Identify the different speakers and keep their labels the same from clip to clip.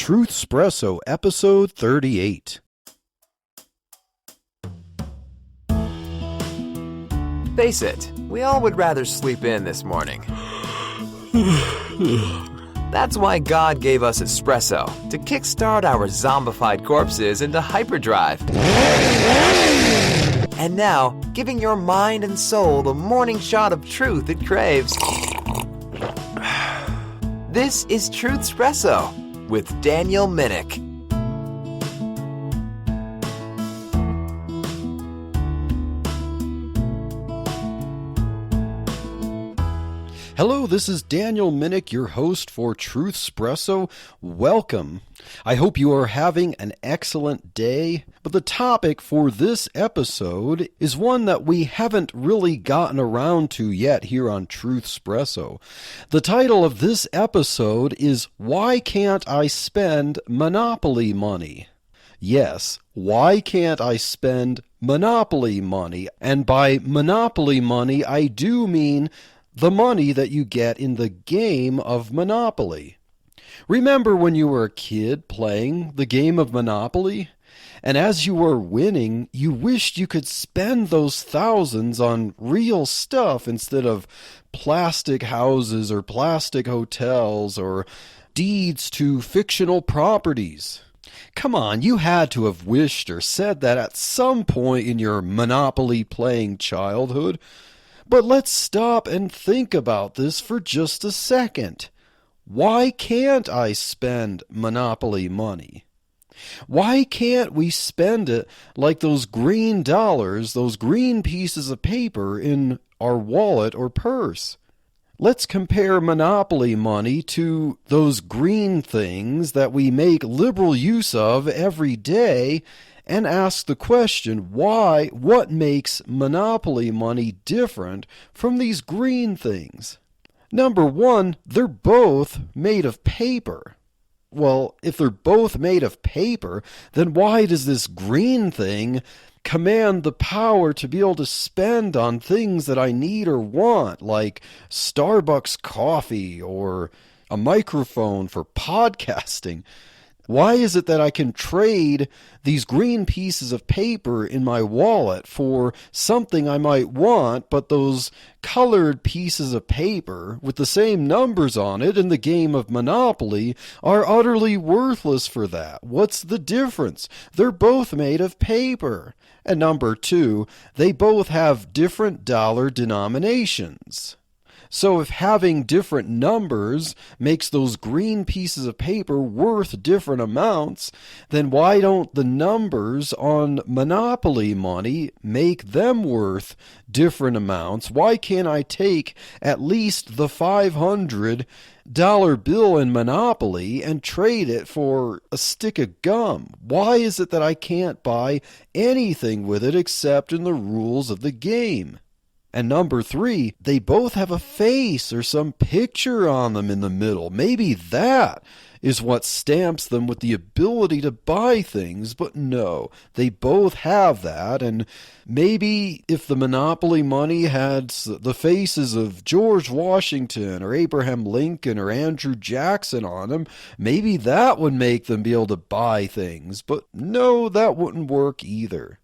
Speaker 1: Truthspresso, episode 38.
Speaker 2: Face it, we all would rather sleep in this morning. That's why God gave us espresso, to kickstart our zombified corpses into hyperdrive. And now, giving your mind and soul the morning shot of truth it craves. This is Truthspresso with Daniel Minnick.
Speaker 1: Hello, this is Daniel Minnick, your host for Truthspresso. Welcome. I hope you are having an excellent day. But the topic for this episode is one that we haven't really gotten around to yet here on Truthspresso. The title of this episode is Why Can't I Spend Monopoly Money? Yes, why can't I spend Monopoly money? And by Monopoly money, I do mean the money that you get in the game of Monopoly. Remember when you were a kid playing the game of Monopoly? And as you were winning, you wished you could spend those thousands on real stuff instead of plastic houses or plastic hotels or deeds to fictional properties. Come on, you had to have wished or said that at some point in your Monopoly playing childhood. But let's stop and think about this for just a second. Why can't I spend Monopoly money? Why can't we spend it like those green dollars, those green pieces of paper in our wallet or purse? Let's compare Monopoly money to those green things that we make liberal use of every day and ask the question, why, what makes Monopoly money different from these green things? Number one, they're both made of paper. Well, if they're both made of paper, then why does this green thing command the power to be able to spend on things that I need or want, like Starbucks coffee or a microphone for podcasting? Why is it that I can trade these green pieces of paper in my wallet for something I might want, but those colored pieces of paper with the same numbers on it in the game of Monopoly are utterly worthless for that? What's the difference? They're both made of paper. And number two, they both have different dollar denominations. So if having different numbers makes those green pieces of paper worth different amounts, then why don't the numbers on Monopoly money make them worth different amounts? Why can't I take at least the $500 bill in Monopoly and trade it for a stick of gum? Why is it that I can't buy anything with it except in the rules of the game? And number three, they both have a face or some picture on them in the middle. Maybe that is what stamps them with the ability to buy things, but no, they both have that. And maybe if the Monopoly money had the faces of George Washington or Abraham Lincoln or Andrew Jackson on them, maybe that would make them be able to buy things. But no, that wouldn't work either.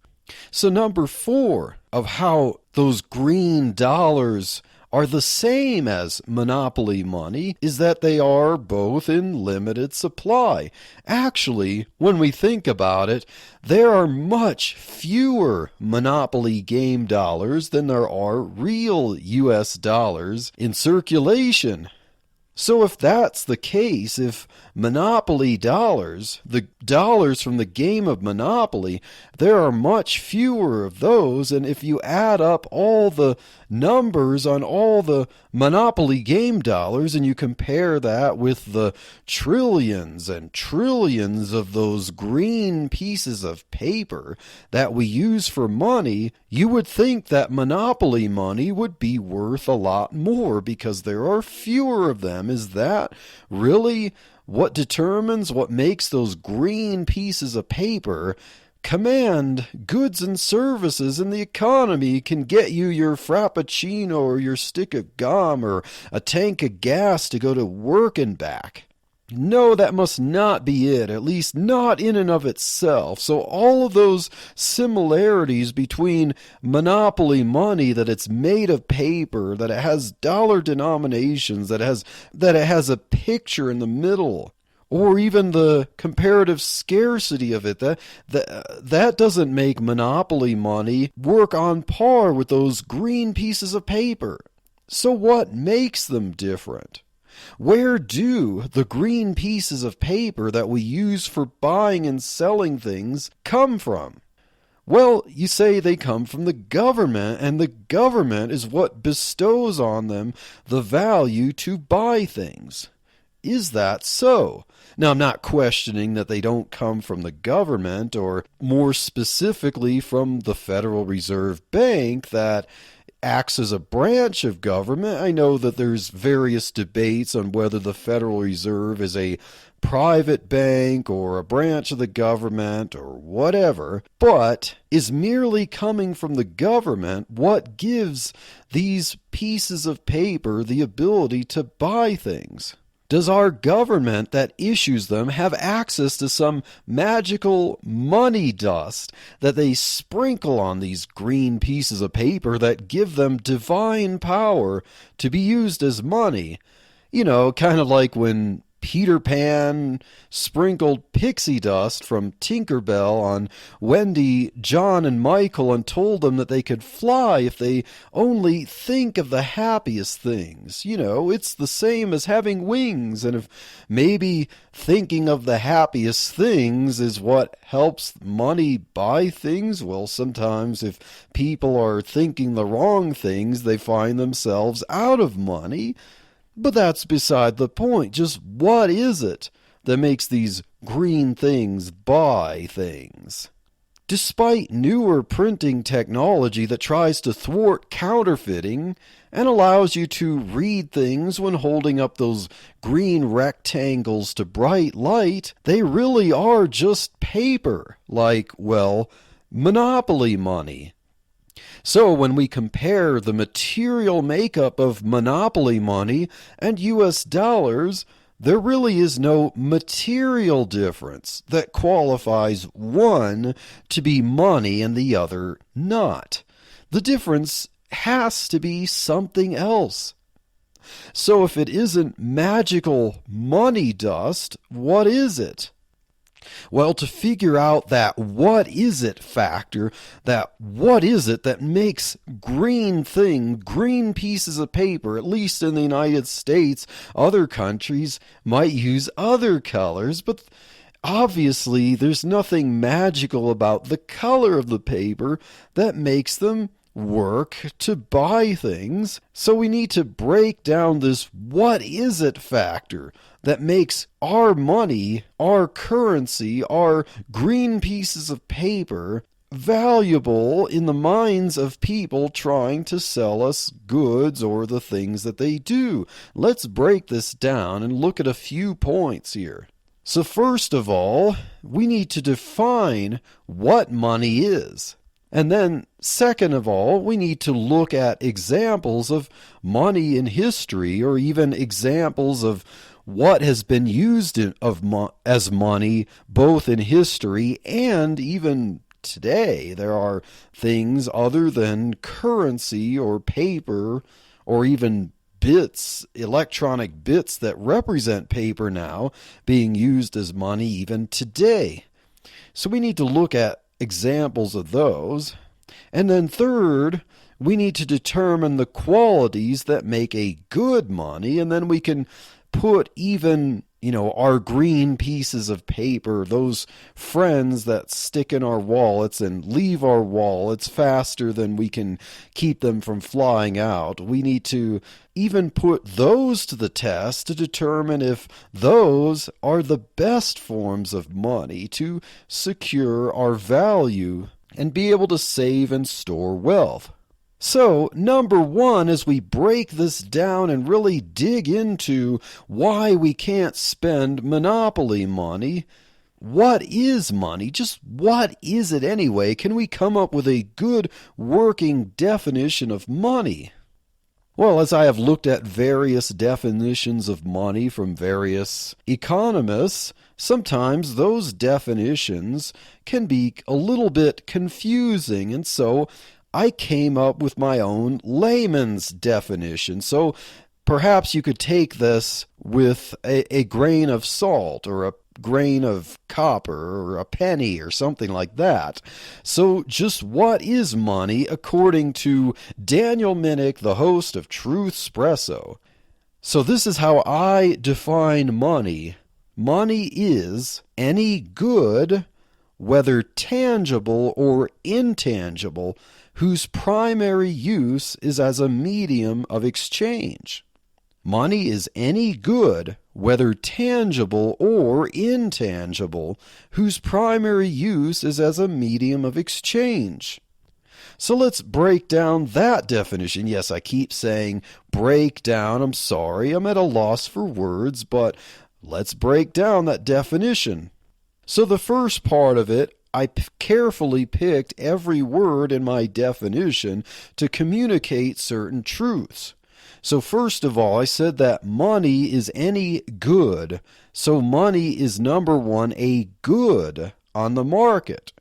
Speaker 1: So number four of how those green dollars are the same as Monopoly money is that they are both in limited supply. Actually, when we think about it, there are much fewer Monopoly game dollars than there are real US dollars in circulation. So if that's the case, if Monopoly dollars, the dollars from the game of Monopoly, there are much fewer of those, and if you add up all the numbers on all the Monopoly game dollars and you compare that with the trillions and trillions of those green pieces of paper that we use for money, you would think that Monopoly money would be worth a lot more because there are fewer of them. Is that really what determines what makes those green pieces of paper command goods and services in the economy, can get you your Frappuccino or your stick of gum or a tank of gas to go to work and back? No, that must not be it, at least not in and of itself. So all of those similarities between monopoly money, that it's made of paper, that it has dollar denominations, that it has a picture in the middle, or even the comparative scarcity of it, that doesn't make monopoly money work on par with those green pieces of paper. So what makes them different? Where do the green pieces of paper that we use for buying and selling things come from? Well, you say they come from the government, and the government is what bestows on them the value to buy things. Is that so? Now, I'm not questioning that they don't come from the government, or more specifically from the Federal Reserve Bank that acts as a branch of government. I know that there's various debates on whether the Federal Reserve is a private bank or a branch of the government or whatever, but is merely coming from the government what gives these pieces of paper the ability to buy things? Does our government that issues them have access to some magical money dust that they sprinkle on these green pieces of paper that give them divine power to be used as money? You know, kind of like when Peter Pan sprinkled pixie dust from Tinker Bell on Wendy, John, and Michael and told them that they could fly if they only think of the happiest things. You know, it's the same as having wings, and if maybe thinking of the happiest things is what helps money buy things, well, sometimes if people are thinking the wrong things, they find themselves out of money. But that's beside the point. Just what is it that makes these green things buy things? Despite newer printing technology that tries to thwart counterfeiting and allows you to read things when holding up those green rectangles to bright light, they really are just paper, like, well, monopoly money. So when we compare the material makeup of monopoly money and US dollars, there really is no material difference that qualifies one to be money and the other not. The difference has to be something else. So if it isn't magical money dust, what is it? Well, to figure out that what is it factor, that what is it that makes green pieces of paper, at least in the United States, other countries might use other colors, but obviously there's nothing magical about the color of the paper that makes them work to buy things. So we need to break down this what is it factor that makes our money, our currency, our green pieces of paper valuable in the minds of people trying to sell us goods or the things that they do. Let's break this down and look at a few points here. So first of all, we need to define what money is. And then, second of all, we need to look at examples of money in history, or even examples of what has been used as money both in history and even today. There are things other than currency or paper or even bits, electronic bits that represent paper now being used as money even today. So we need to look at examples of those. And then third, we need to determine the qualities that make a good money, and then we can put even, our green pieces of paper, those friends that stick in our wallets and leave our wallets faster than we can keep them from flying out. We need to even put those to the test to determine if those are the best forms of money to secure our value and be able to save and store wealth. So, number one, as we break this down and really dig into why we can't spend monopoly money, what is money? Just what is it anyway? Can we come up with a good working definition of money? Well, as I have looked at various definitions of money from various economists, sometimes those definitions can be a little bit confusing, and so I came up with my own layman's definition. So perhaps you could take this with a grain of salt or a grain of copper or a penny or something like that. So just what is money according to Daniel Minnick, the host of Truthspresso? So this is how I define money. Money is any good, whether tangible or intangible, whose primary use is as a medium of exchange. Money is any good, whether tangible or intangible, whose primary use is as a medium of exchange. So let's break down that definition. Yes, I keep saying break down. I'm sorry, I'm at a loss for words, but let's break down that definition. So the first part of it, I carefully picked every word in my definition to communicate certain truths. So first of all, I said that money is any good. So money is number one, a good on the market.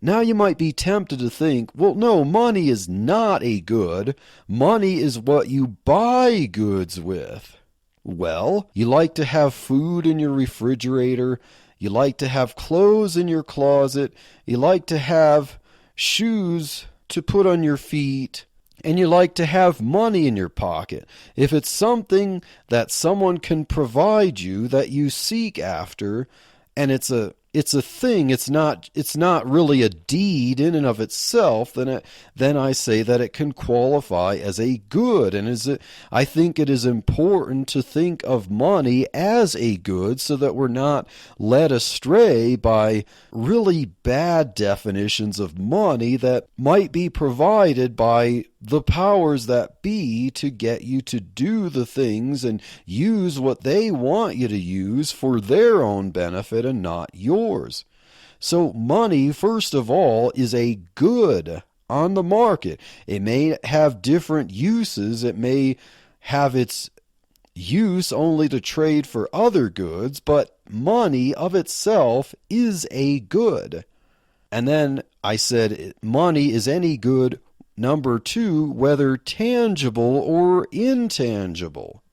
Speaker 1: Now you might be tempted to think, well, no, money is not a good. Money is what you buy goods with. Well, you like to have food in your refrigerator. You like to have clothes in your closet. You like to have shoes to put on your feet. And you like to have money in your pocket. If it's something that someone can provide you that you seek after, and it's a thing, it's not really a deed in and of itself, then I say that it can qualify as a good. And I think it is important to think of money as a good so that we're not led astray by really bad definitions of money that might be provided by the powers that be to get you to do the things and use what they want you to use for their own benefit and not yours. So money, first of all, is a good on the market. It may have different uses. It may have its use only to trade for other goods, but money of itself is a good. And then I said money is any good, number two, whether tangible or intangible.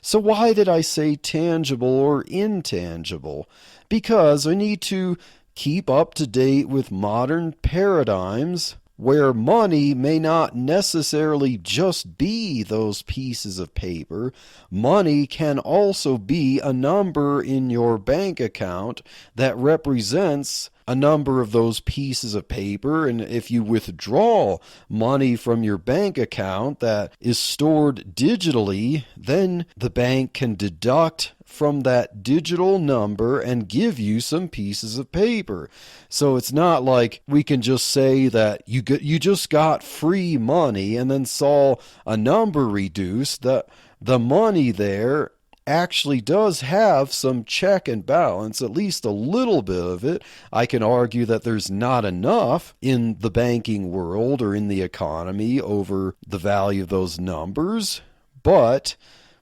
Speaker 1: So why did I say tangible or intangible? Because I need to keep up to date with modern paradigms where money may not necessarily just be those pieces of paper. Money can also be a number in your bank account that represents a number of those pieces of paper, and if you withdraw money from your bank account that is stored digitally, then the bank can deduct from that digital number and give you some pieces of paper. So it's not like we can just say that you just got free money and then saw a number reduced. The money there actually does have some check and balance, at least a little bit of it. I can argue that there's not enough in the banking world or in the economy over the value of those numbers, but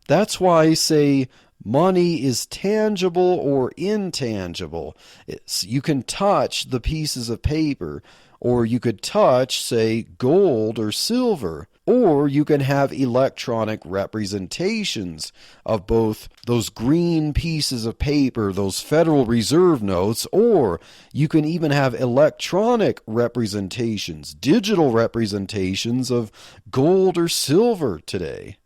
Speaker 1: that's why I say money is tangible or intangible. You can touch the pieces of paper, or you could touch, say, gold or silver, or you can have electronic representations of both those green pieces of paper, those Federal Reserve notes, or you can even have electronic representations, digital representations of gold or silver today.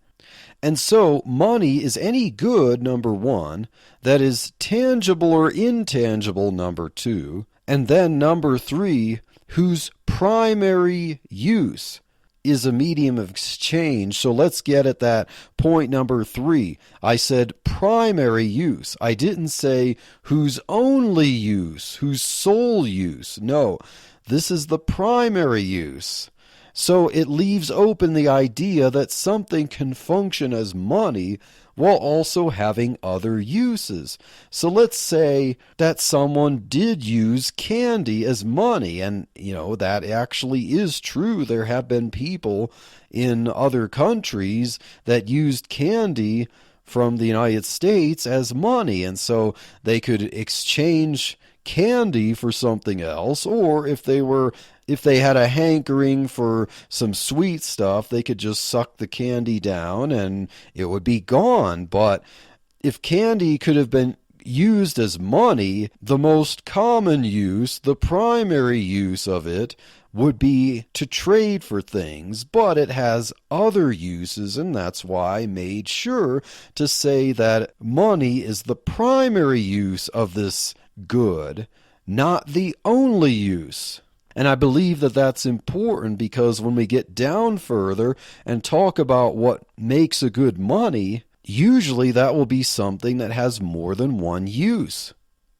Speaker 1: And so money is any good, number one, that is tangible or intangible, number two, and then number three, whose primary use is a medium of exchange. So let's get at that point number three. I said primary use. I didn't say whose only use, whose sole use. No, this is the primary use. So it leaves open the idea that something can function as money while also having other uses. So let's say that someone did use candy as money, and that actually is true. There have been people in other countries that used candy from the United States as money, and so they could exchange candy for something else, or if they had a hankering for some sweet stuff, they could just suck the candy down and it would be gone. But if candy could have been used as money, the most common use, the primary use of it, would be to trade for things, but it has other uses, and that's why I made sure to say that money is the primary use of this good, not the only use. And I believe that that's important because when we get down further and talk about what makes a good money, usually that will be something that has more than one use.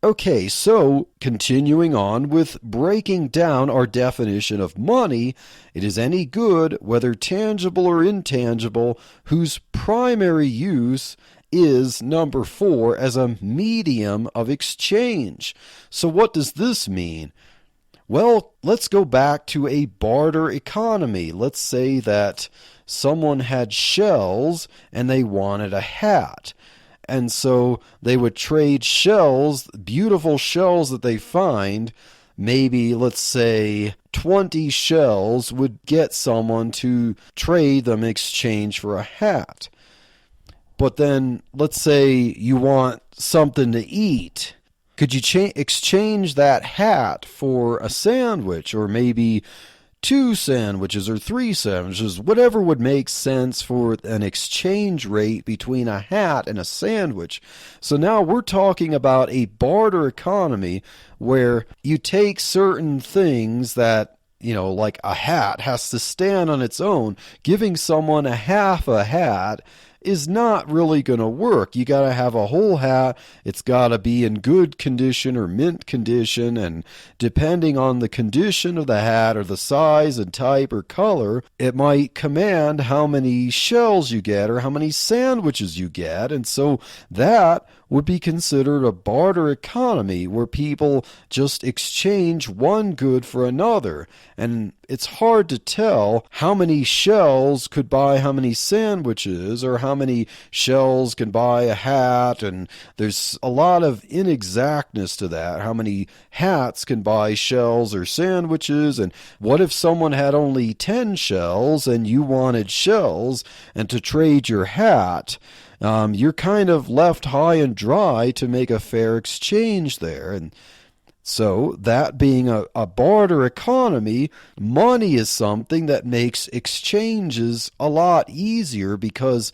Speaker 1: Okay, so continuing on with breaking down our definition of money, it is any good, whether tangible or intangible, whose primary use is, number 4, as a medium of exchange. So what does this mean? Well, let's go back to a barter economy. Let's say that someone had shells and they wanted a hat. And so they would trade shells, beautiful shells that they find. Maybe, let's say, 20 shells would get someone to trade them in exchange for a hat. But then, let's say you want something to eat. Could you exchange that hat for a sandwich, or maybe 2 sandwiches or 3 sandwiches, whatever would make sense for an exchange rate between a hat and a sandwich? So now we're talking about a barter economy where you take certain things that, like a hat has to stand on its own. Giving someone a half a hat is not really going to work. You got to have a whole hat. It's got to be in good condition or mint condition, and depending on the condition of the hat or the size and type or color, it might command how many shells you get or how many sandwiches you get. And so that would be considered a barter economy where people just exchange one good for another. And it's hard to tell how many shells could buy how many sandwiches, or how many shells can buy a hat, and there's a lot of inexactness to that. How many hats can buy shells or sandwiches, and what if someone had only 10 shells and you wanted shells, and to trade your hat, you're kind of left high and dry to make a fair exchange there. And so that being a barter economy, money is something that makes exchanges a lot easier because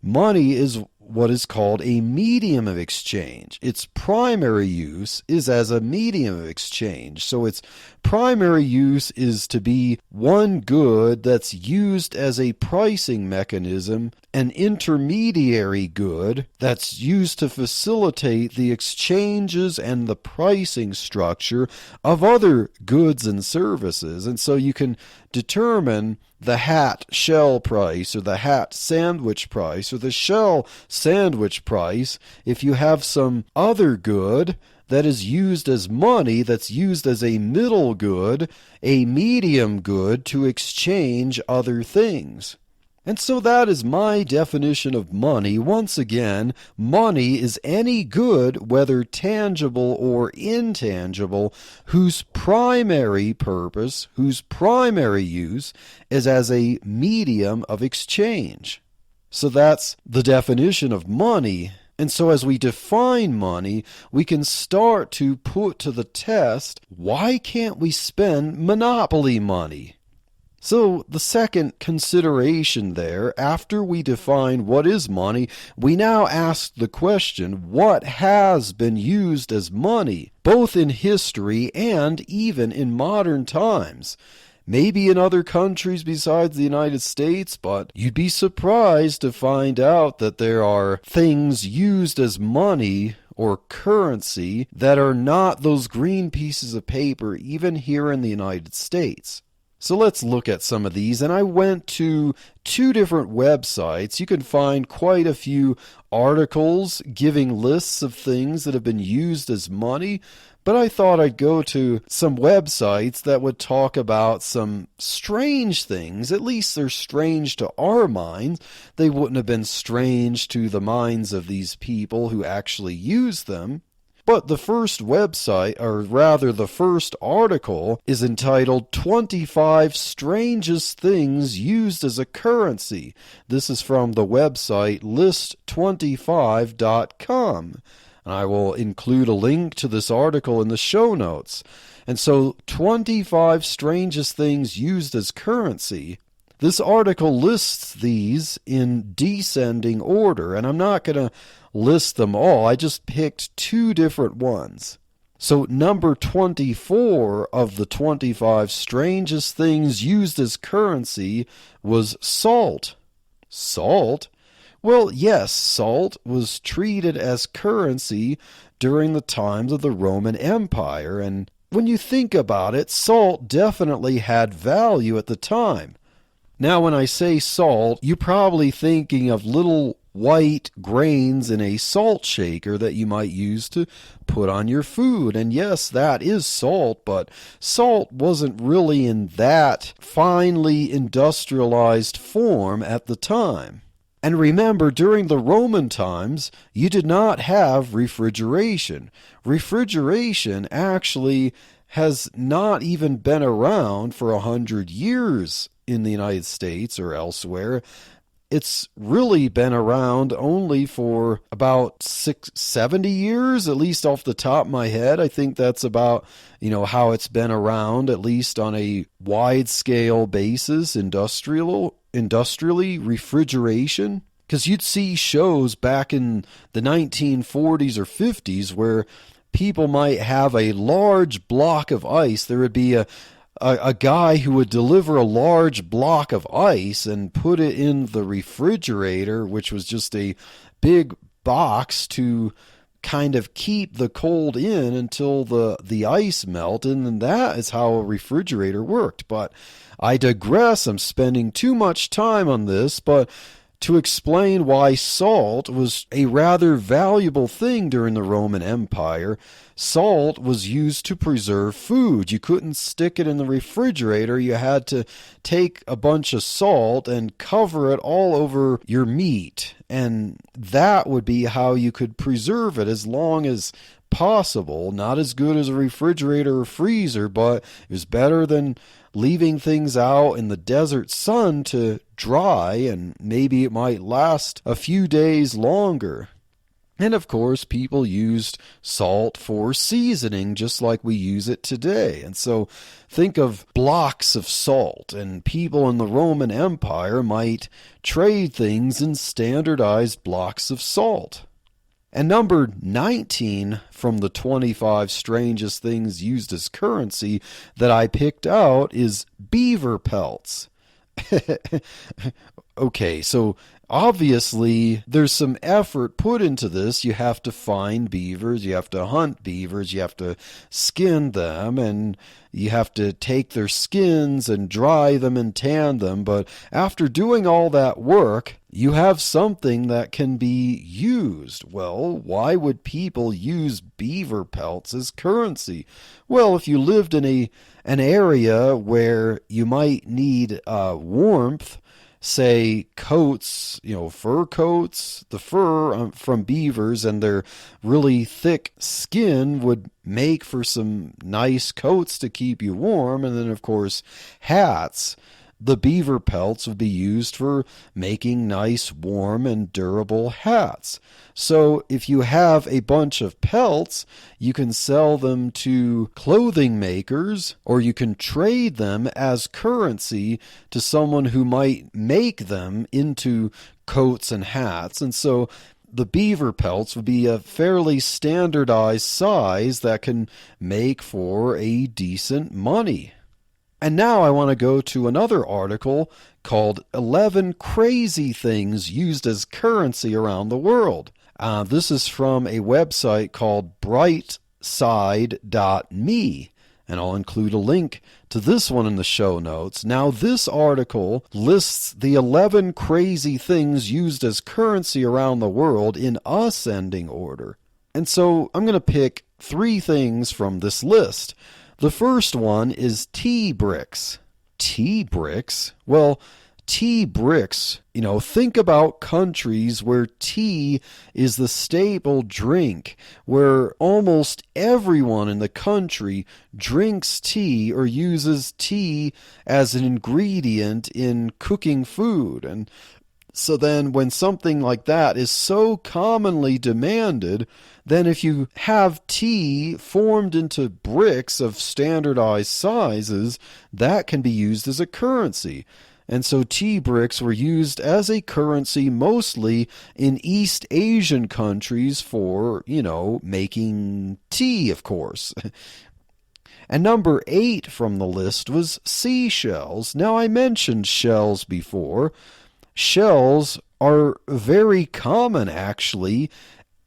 Speaker 1: money is what is called a medium of exchange. Its primary use is as a medium of exchange. So its primary use is to be one good that's used as a pricing mechanism, an intermediary good that's used to facilitate the exchanges and the pricing structure of other goods and services. And so you can determine the hat shell price or the hat sandwich price or the shell sandwich price if you have some other good that is used as money, that's used as a middle good, a medium good to exchange other things. And so that is my definition of money. Once again, money is any good, whether tangible or intangible, whose primary purpose, whose primary use is as a medium of exchange. So that's the definition of money. And so as we define money, we can start to put to the test, why can't we spend monopoly money? So the second consideration there, after we define what is money, we now ask the question, what has been used as money, both in history and even in modern times? Maybe in other countries besides the United States, but you'd be surprised to find out that there are things used as money or currency that are not those green pieces of paper, even here in the United States. So let's look at some of these. And I went to 2 different websites. You can find quite a few articles giving lists of things that have been used as money. But I thought I'd go to some websites that would talk about some strange things. At least they're strange to our minds. They wouldn't have been strange to the minds of these people who actually use them. But the first website, or rather the first article, is entitled 25 Strangest Things Used as a Currency. This is from the website list25.com. And I will include a link to this article in the show notes. And so 25 Strangest Things Used as Currency. This article lists these in descending order, and I'm not going to list them all. I just picked 2 different ones. So number 24 of the 25 strangest things used as currency was salt. Salt? Well, yes, salt was treated as currency during the times of the Roman Empire, and when you think about it, salt definitely had value at the time. Now, when I say salt, you're probably thinking of little white grains in a salt shaker that you might use to put on your food. And yes, that is salt, but salt wasn't really in that finely industrialized form at the time. And remember, during the Roman times, you did not have refrigeration. Refrigeration actually has not even been around for 100 years in the United States or elsewhere. It's really been around only for about 70 years, at least off the top of my head. I think that's about, how it's been around, at least on a wide scale basis, industrially, refrigeration. Because you'd see shows back in the 1940s or 50s where people might have a large block of ice. There would be a guy who would deliver a large block of ice and put it in the refrigerator, which was just a big box to kind of keep the cold in until the ice melted, and that is how a refrigerator worked. But I digress. I'm spending too much time on this, but to explain why salt was a rather valuable thing during the Roman Empire, salt was used to preserve food. You couldn't stick it in the refrigerator. You had to take a bunch of salt and cover it all over your meat. And that would be how you could preserve it as long as possible. Not as good as a refrigerator or freezer, but it was better than leaving things out in the desert sun to dry, and maybe it might last a few days longer. And of course, people used salt for seasoning just like we use it today. And so think of blocks of salt, and people in the Roman Empire might trade things in standardized blocks of salt. And number 19 from the 25 strangest things used as currency that I picked out is beaver pelts. Okay, so obviously there's some effort put into this. You have to find beavers, you have to hunt beavers, you have to skin them, and you have to take their skins and dry them and tan them. But after doing all that work, you have something that can be used. Well, why would people use beaver pelts as currency? Well, if you lived in an area where you might need warmth, say coats, fur coats, the fur from beavers and their really thick skin would make for some nice coats to keep you warm. And then, of course, hats. The beaver pelts would be used for making nice, warm, and durable hats. So if you have a bunch of pelts, you can sell them to clothing makers, or you can trade them as currency to someone who might make them into coats and hats. And so the beaver pelts would be a fairly standardized size that can make for a decent money. And now I want to go to another article called 11 Crazy Things Used as Currency Around the World. This is from a website called brightside.me. And I'll include a link to this one in the show notes. Now, this article lists the 11 crazy things used as currency around the world in ascending order. And so I'm going to pick 3 things from this list. The first one is tea bricks. Tea bricks? Well, tea bricks, think about countries where tea is the staple drink, where almost everyone in the country drinks tea or uses tea as an ingredient in cooking food. And so then when something like that is so commonly demanded, then if you have tea formed into bricks of standardized sizes, that can be used as a currency. And so tea bricks were used as a currency mostly in East Asian countries for, making tea, of course. And number 8 from the list was seashells. Now, I mentioned shells before. Shells are very common, actually.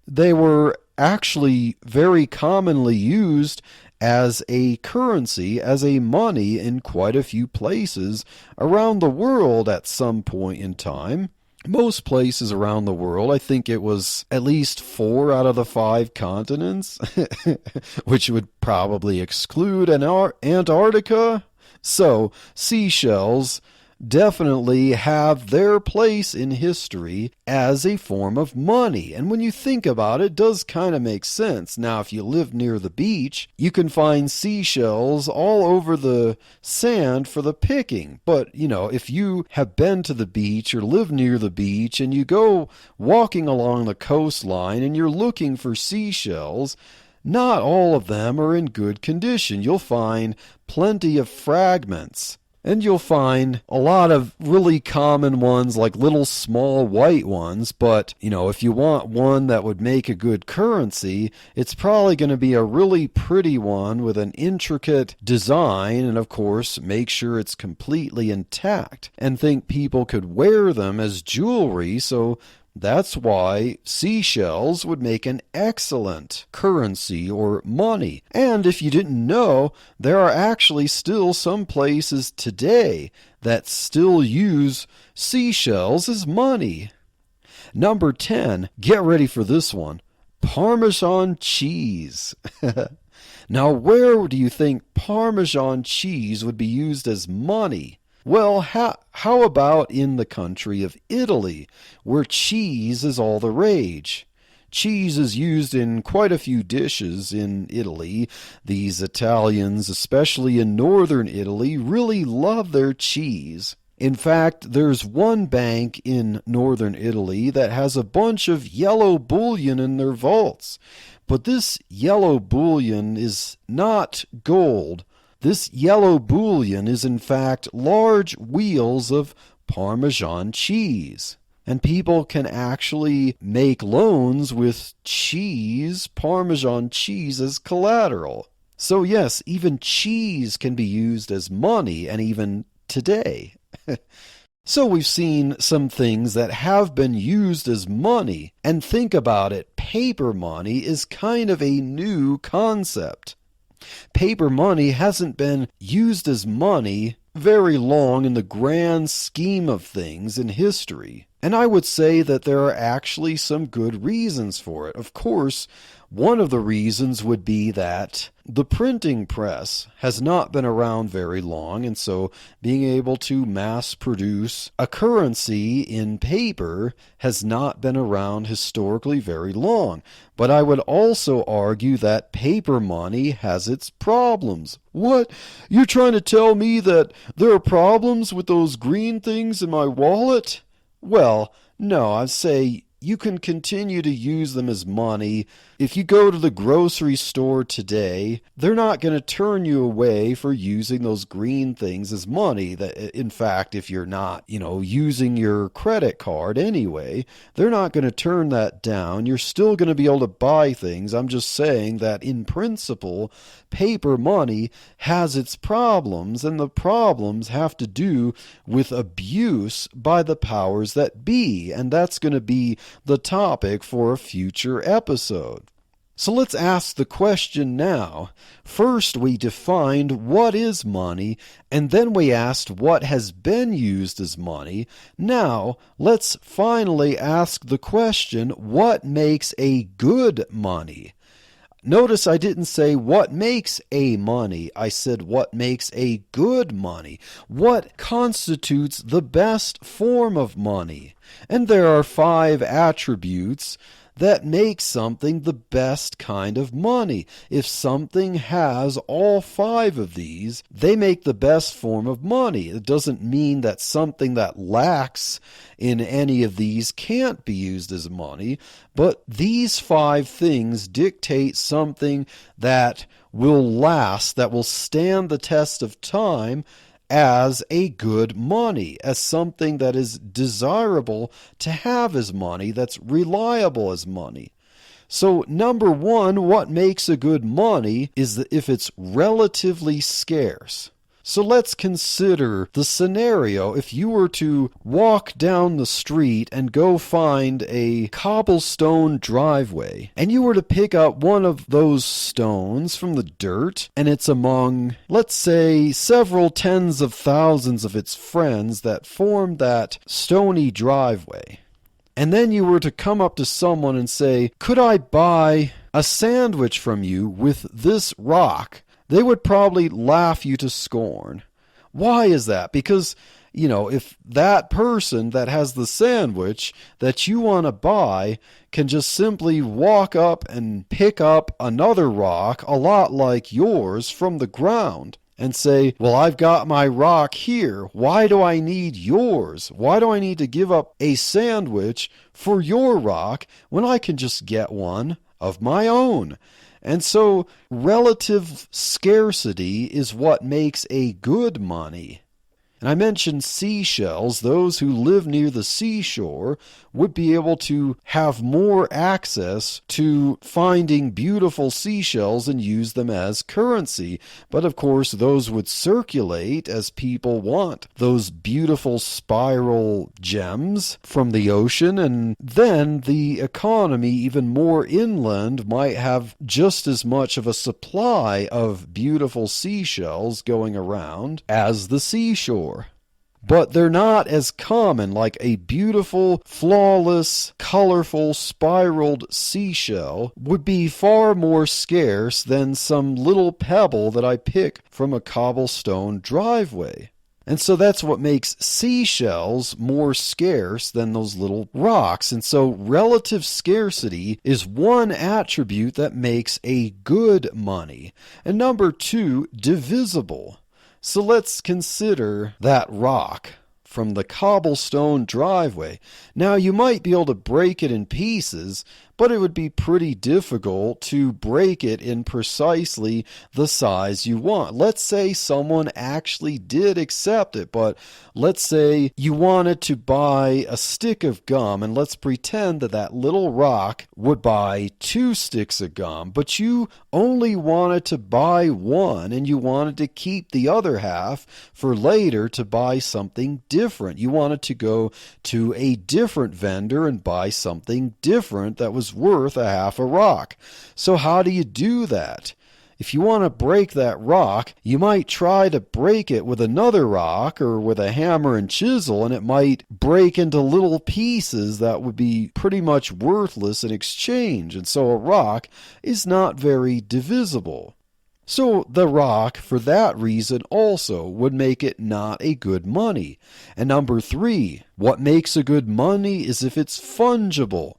Speaker 1: They were actually very commonly used as a currency, as a money in quite a few places around the world at some point in time. Most places around the world, I think it was at least 4 out of the 5 continents, which would probably exclude Antarctica. So, seashells definitely have their place in history as a form of money. And when you think about it, it does kind of make sense. Now, if you live near the beach, you can find seashells all over the sand for the picking. But, if you have been to the beach or live near the beach and you go walking along the coastline and you're looking for seashells, not all of them are in good condition. You'll find plenty of fragments. And you'll find a lot of really common ones, like little small white ones. But, if you want one that would make a good currency, it's probably going to be a really pretty one with an intricate design. And, of course, make sure it's completely intact. And think people could wear them as jewelry. So that's why seashells would make an excellent currency or money. And if you didn't know, there are actually still some places today that still use seashells as money. Number 10, get ready for this one, Parmesan cheese. Now, where do you think Parmesan cheese would be used as money? Well, how about in the country of Italy, where cheese is all the rage? Cheese is used in quite a few dishes in Italy. These Italians, especially in northern Italy, really love their cheese. In fact, there's one bank in northern Italy that has a bunch of yellow bullion in their vaults. But this yellow bullion is not gold. This yellow bullion is in fact large wheels of Parmesan cheese. And people can actually make loans with cheese, Parmesan cheese, as collateral. So yes, even cheese can be used as money, and even today. So we've seen some things that have been used as money. And think about it, paper money is kind of a new concept. Paper money hasn't been used as money very long in the grand scheme of things in history. And I would say that there are actually some good reasons for it. Of course, one of the reasons would be that the printing press has not been around very long, and so being able to mass produce a currency in paper has not been around historically very long. But I would also argue that paper money has its problems. What? You're trying to tell me that there are problems with those green things in my wallet? Well, no, I'd say you can continue to use them as money. If you go to the grocery store today, they're not going to turn you away for using those green things as money. In fact, if you're not, using your credit card anyway, they're not going to turn that down. You're still going to be able to buy things. I'm just saying that in principle, paper money has its problems, and the problems have to do with abuse by the powers that be, and that's going to be the topic for a future episode. So let's ask the question now. First, we defined what is money, and then we asked what has been used as money. Now, let's finally ask the question, what makes a good money? Notice I didn't say what makes a money. I said what makes a good money. What constitutes the best form of money? And there are 5 attributes that make something the best kind of money. If something has all 5 of these, they make the best form of money. It doesn't mean that something that lacks in any of these can't be used as money, but these 5 things dictate something that will last, that will stand the test of time as a good money, as something that is desirable to have as money, that's reliable as money. So number 1, what makes a good money is that if it's relatively scarce. So let's consider the scenario. If you were to walk down the street and go find a cobblestone driveway, and you were to pick up one of those stones from the dirt, and it's among, let's say, several tens of thousands of its friends that formed that stony driveway, and then you were to come up to someone and say, "Could I buy a sandwich from you with this rock?" They would probably laugh you to scorn. Why is that? Because, if that person that has the sandwich that you want to buy can just simply walk up and pick up another rock a lot like yours from the ground and say, "Well, I've got my rock here. Why do I need yours? Why do I need to give up a sandwich for your rock when I can just get one of my own?" And so relative scarcity is what makes a good money. And I mentioned seashells. Those who live near the seashore would be able to have more access to finding beautiful seashells and use them as currency. But of course, those would circulate as people want those beautiful spiral gems from the ocean. And then the economy, even more inland, might have just as much of a supply of beautiful seashells going around as the seashore. But they're not as common. Like a beautiful, flawless, colorful, spiraled seashell would be far more scarce than some little pebble that I pick from a cobblestone driveway. And so that's what makes seashells more scarce than those little rocks. And so relative scarcity is one attribute that makes a good money. And number 2, divisible. So let's consider that rock from the cobblestone driveway. Now, you might be able to break it in pieces, but it would be pretty difficult to break it in precisely the size you want. Let's say someone actually did accept it, but let's say you wanted to buy a stick of gum, and let's pretend that that little rock would buy 2 sticks of gum, but you only wanted to buy one, and you wanted to keep the other half for later to buy something different. You wanted to go to a different vendor and buy something different that was worth a half a rock. So how do you do that? If you want to break that rock, you might try to break it with another rock or with a hammer and chisel, and it might break into little pieces that would be pretty much worthless in exchange. And so a rock is not very divisible. So the rock, for that reason, also would make it not a good money. And number 3, what makes a good money is if it's fungible.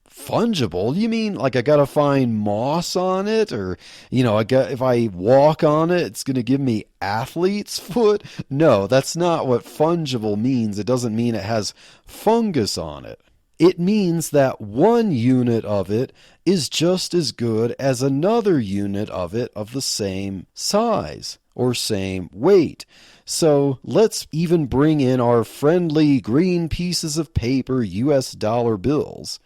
Speaker 1: Fungible? You mean like I gotta find moss on it? Or, if I walk on it, it's gonna give me athlete's foot? No, that's not what fungible means. It doesn't mean it has fungus on it. It means that one unit of it is just as good as another unit of it of the same size or same weight. So let's even bring in our friendly green pieces of paper, US dollar bills.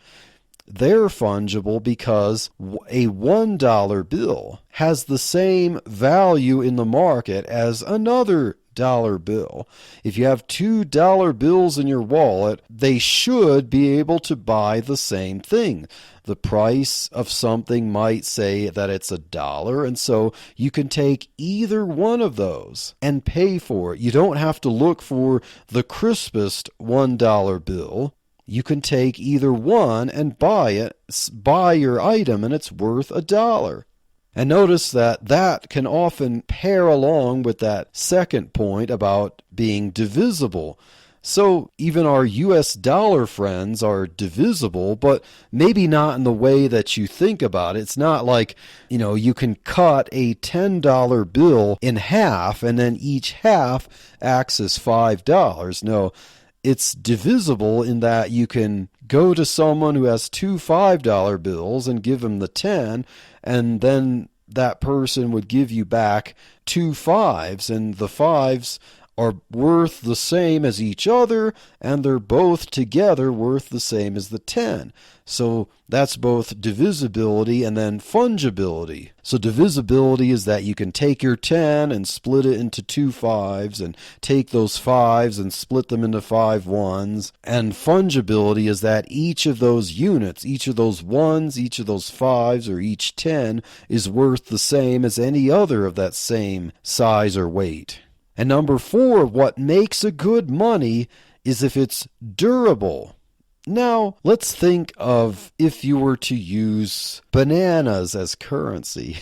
Speaker 1: They're fungible because a $1 bill has the same value in the market as another $2 bill. If you have $2 bills in your wallet, they should be able to buy the same thing. The price of something might say that it's $1, and so you can take either one of those and pay for it. You don't have to look for the crispest $1 bill. You can take either one and buy your item, and it's worth $1. And notice that that can often pair along with that second point about being divisible. So even our US dollar friends are divisible, but maybe not in the way that you think about it. It's not like, you can cut a $10 bill in half and then each half acts as $5. No, it's divisible in that you can go to someone who has two $5 bills and give them the 10, and then that person would give you back two 5s, and the 5s are worth the same as each other, and they're both together worth the same as the 10. So that's both divisibility and then fungibility. So divisibility is that you can take your 10 and split it into two 5s, and take those 5s and split them into 5 1s. And fungibility is that each of those units, each of those 1s, each of those 5s, or each 10 is worth the same as any other of that same size or weight. And number 4, what makes a good money is if it's durable. Now, let's think of if you were to use bananas as currency.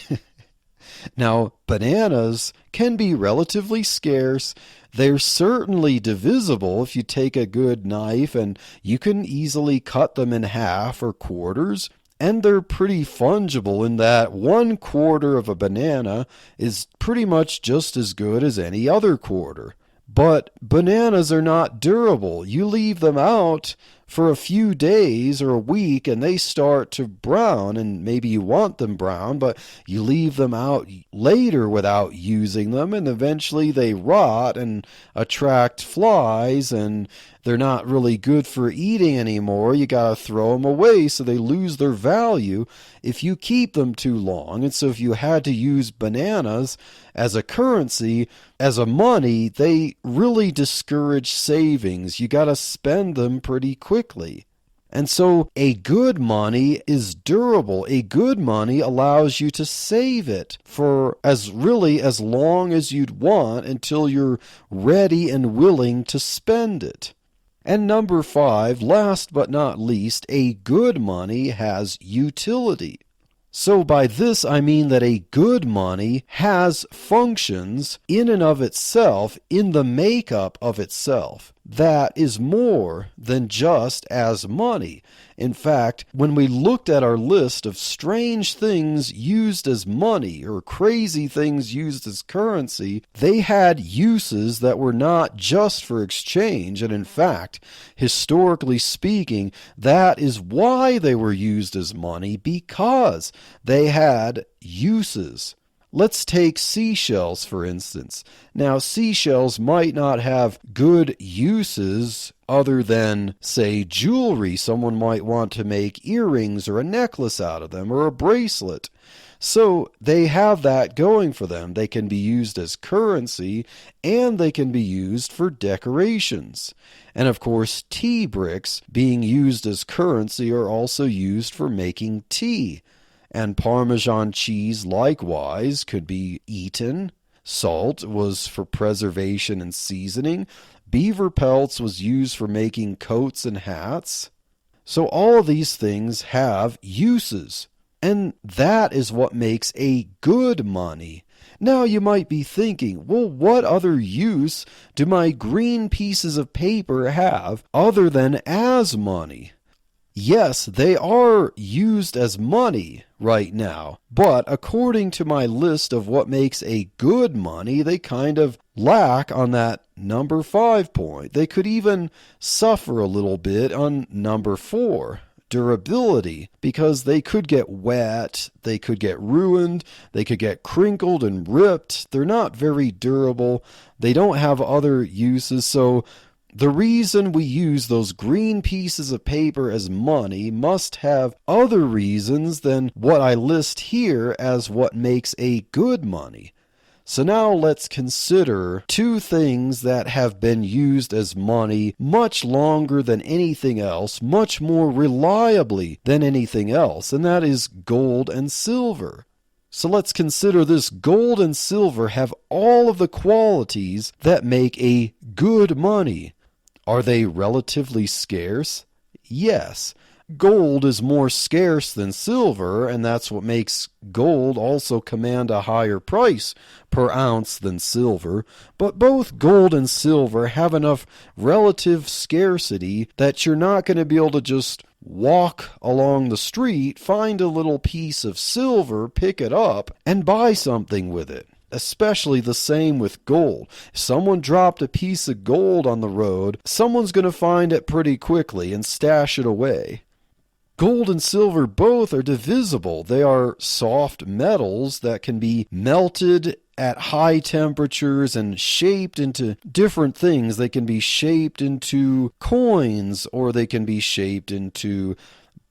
Speaker 1: Now, bananas can be relatively scarce. They're certainly divisible if you take a good knife, and you can easily cut them in half or quarters. And they're pretty fungible in that 1/4 of a banana is pretty much just as good as any other quarter. But bananas are not durable. You leave them out for a few days or a week and they start to brown, and maybe you want them brown, but you leave them out later without using them, and eventually they rot and attract flies, and they're not really good for eating anymore. You gotta throw them away, so they lose their value if you keep them too long. And so if you had to use bananas as a currency, as a money, they really discourage savings. You gotta spend them pretty quickly. And so a good money is durable. A good money allows you to save it for as long as you'd want until you're ready and willing to spend it. And number 5, last but not least, a good money has utility. So by this I mean that a good money has functions in and of itself, in the makeup of itself, that is more than just as money. In fact, when we looked at our list of strange things used as money or crazy things used as currency, they had uses that were not just for exchange. And in fact, historically speaking, that is why they were used as money, because they had uses. Let's take seashells, for instance. Now, seashells might not have good uses other than, say, jewelry. Someone might want to make earrings or a necklace out of them, or a bracelet. So they have that going for them. They can be used as currency, and they can be used for decorations. And of course, tea bricks, being used as currency, are also used for making tea. And Parmesan cheese likewise could be eaten. Salt was for preservation and seasoning. Beaver pelts was used for making coats and hats. So all of these things have uses. And that is what makes a good money. Now you might be thinking, well, what other use do my green pieces of paper have other than as money? Yes, they are used as money right now, but according to my list of what makes a good money, they kind of lack on that number 5 point. They could even suffer a little bit on number 4, durability, because they could get wet, they could get ruined, they could get crinkled and ripped. They're not very durable. They don't have other uses, so the reason we use those green pieces of paper as money must have other reasons than what I list here as what makes a good money. So now let's consider two things that have been used as money much longer than anything else, much more reliably than anything else, and that is gold and silver. So let's consider this. Gold and silver have all of the qualities that make a good money. Are they relatively scarce? Yes. Gold is more scarce than silver, and that's what makes gold also command a higher price per ounce than silver. But both gold and silver have enough relative scarcity that you're not going to be able to just walk along the street, find a little piece of silver, pick it up, and buy something with it. Especially the same with gold. If someone dropped a piece of gold on the road, someone's going to find it pretty quickly and stash it away. Gold and silver both are divisible. They are soft metals that can be melted at high temperatures and shaped into different things. They can be shaped into coins, or they can be shaped into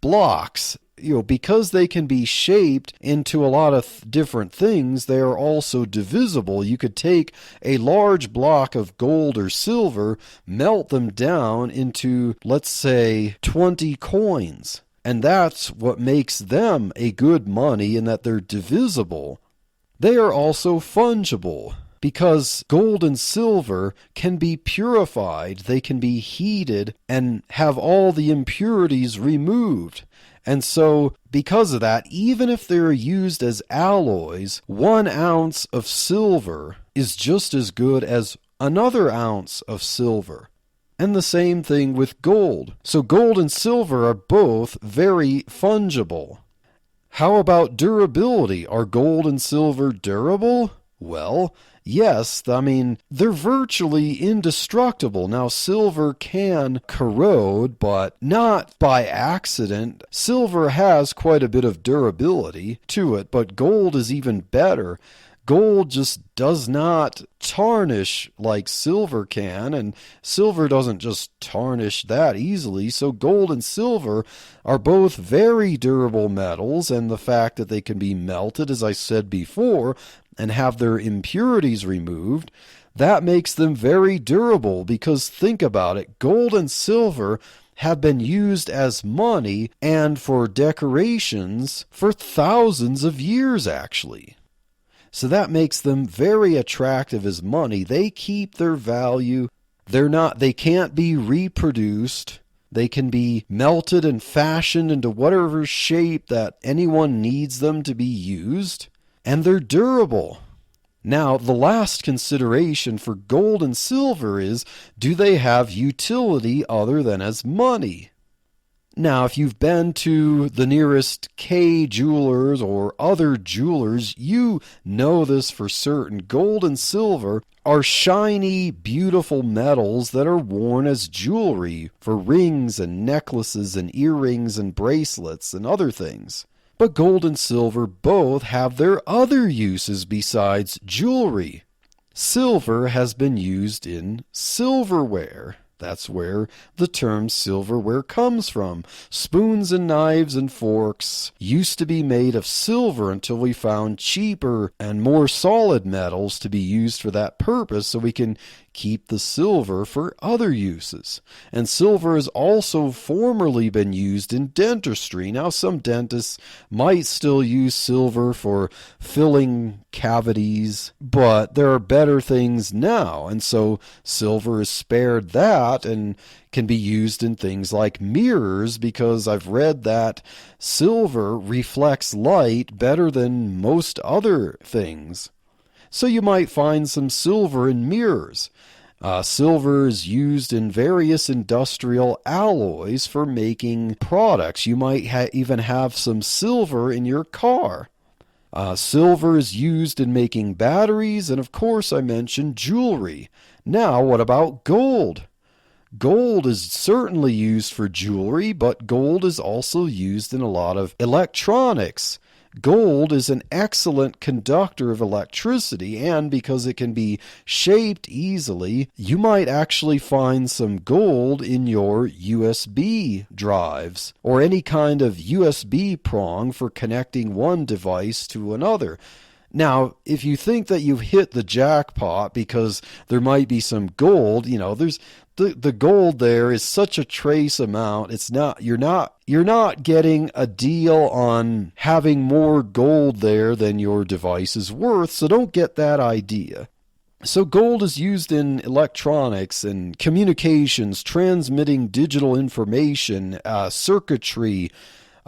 Speaker 1: blocks. Because they can be shaped into a lot of different things, they are also divisible. You could take a large block of gold or silver, melt them down into, let's say, 20 coins. And that's what makes them a good money, in that they're divisible. They are also fungible, because gold and silver can be purified. They can be heated and have all the impurities removed. And so, because of that, even if they're used as alloys, 1 ounce of silver is just as good as another ounce of silver. And the same thing with gold. So gold and silver are both very fungible. How about durability? Are gold and silver durable? Well, yes, they're virtually indestructible. Now, silver can corrode, but not by accident. Silver has quite a bit of durability to it, but gold is even better. Gold just does not tarnish like silver can, and silver doesn't just tarnish that easily. So gold and silver are both very durable metals, and the fact that they can be melted, as I said before, and have their impurities removed, that makes them very durable. Because think about it, gold and silver have been used as money and for decorations for thousands of years, actually. So that makes them very attractive as money. They keep their value. They can't be reproduced. They can be melted and fashioned into whatever shape that anyone needs them to be used. And they're durable. Now, the last consideration for gold and silver is, do they have utility other than as money? Now, if you've been to the nearest K jewelers or other jewelers, you know this for certain. Gold and silver are shiny, beautiful metals that are worn as jewelry for rings and necklaces and earrings and bracelets and other things. But gold and silver both have their other uses besides jewelry. Silver has been used in silverware. That's where the term silverware comes from. Spoons and knives and forks used to be made of silver until we found cheaper and more solid metals to be used for that purpose, so we can keep the silver for other uses. And silver has also formerly been used in dentistry. Now, some dentists might still use silver for filling cavities, but there are better things now, and so silver is spared that and can be used in things like mirrors, because I've read that silver reflects light better than most other things. So you might find some silver in mirrors. Silver is used in various industrial alloys for making products. You might even have some silver in your car. Silver is used in making batteries, and of course I mentioned jewelry. Now, what about gold? Gold is certainly used for jewelry, but gold is also used in a lot of electronics. Gold is an excellent conductor of electricity, and because it can be shaped easily, you might actually find some gold in your USB drives, or any kind of USB prong for connecting one device to another. Now, if you think that you've hit the jackpot because there might be some gold, there's the gold there is such a trace amount. You're not getting a deal on having more gold there than your device is worth, so don't get that idea. So gold is used in electronics and communications, transmitting digital information, circuitry.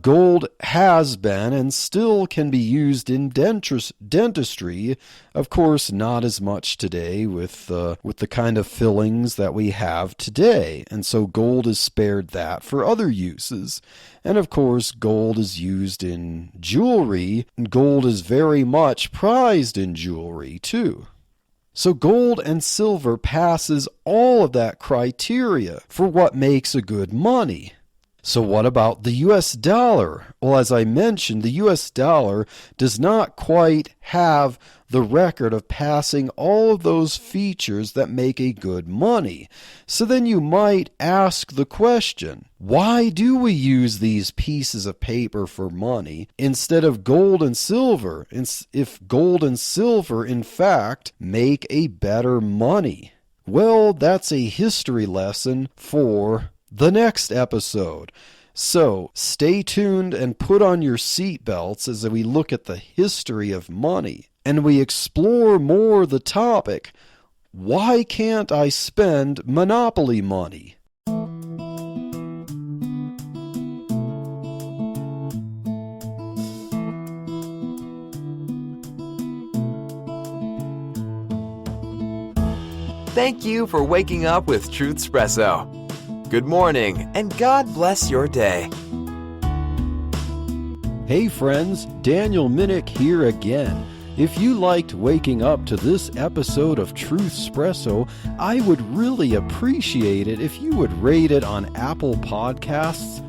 Speaker 1: Gold has been and still can be used in dentistry. Of course, not as much today with the kind of fillings that we have today. And so gold is spared that for other uses. And of course, gold is used in jewelry. And gold is very much prized in jewelry too. So gold and silver passes all of that criteria for what makes a good money. So what about the US dollar? Well, as I mentioned, the US dollar does not quite have the record of passing all of those features that make a good money. So then you might ask the question, why do we use these pieces of paper for money instead of gold and silver, if gold and silver in fact make a better money? Well, that's a history lesson for the next episode. So stay tuned and put on your seatbelts as we look at the history of money and we explore more the topic, why can't I spend monopoly money?
Speaker 2: Thank you for waking up with Truthspresso. Good morning, and God bless your day.
Speaker 1: Hey friends, Daniel Minnick here again. If you liked waking up to this episode of Truthspresso, I would really appreciate it if you would rate it on Apple Podcasts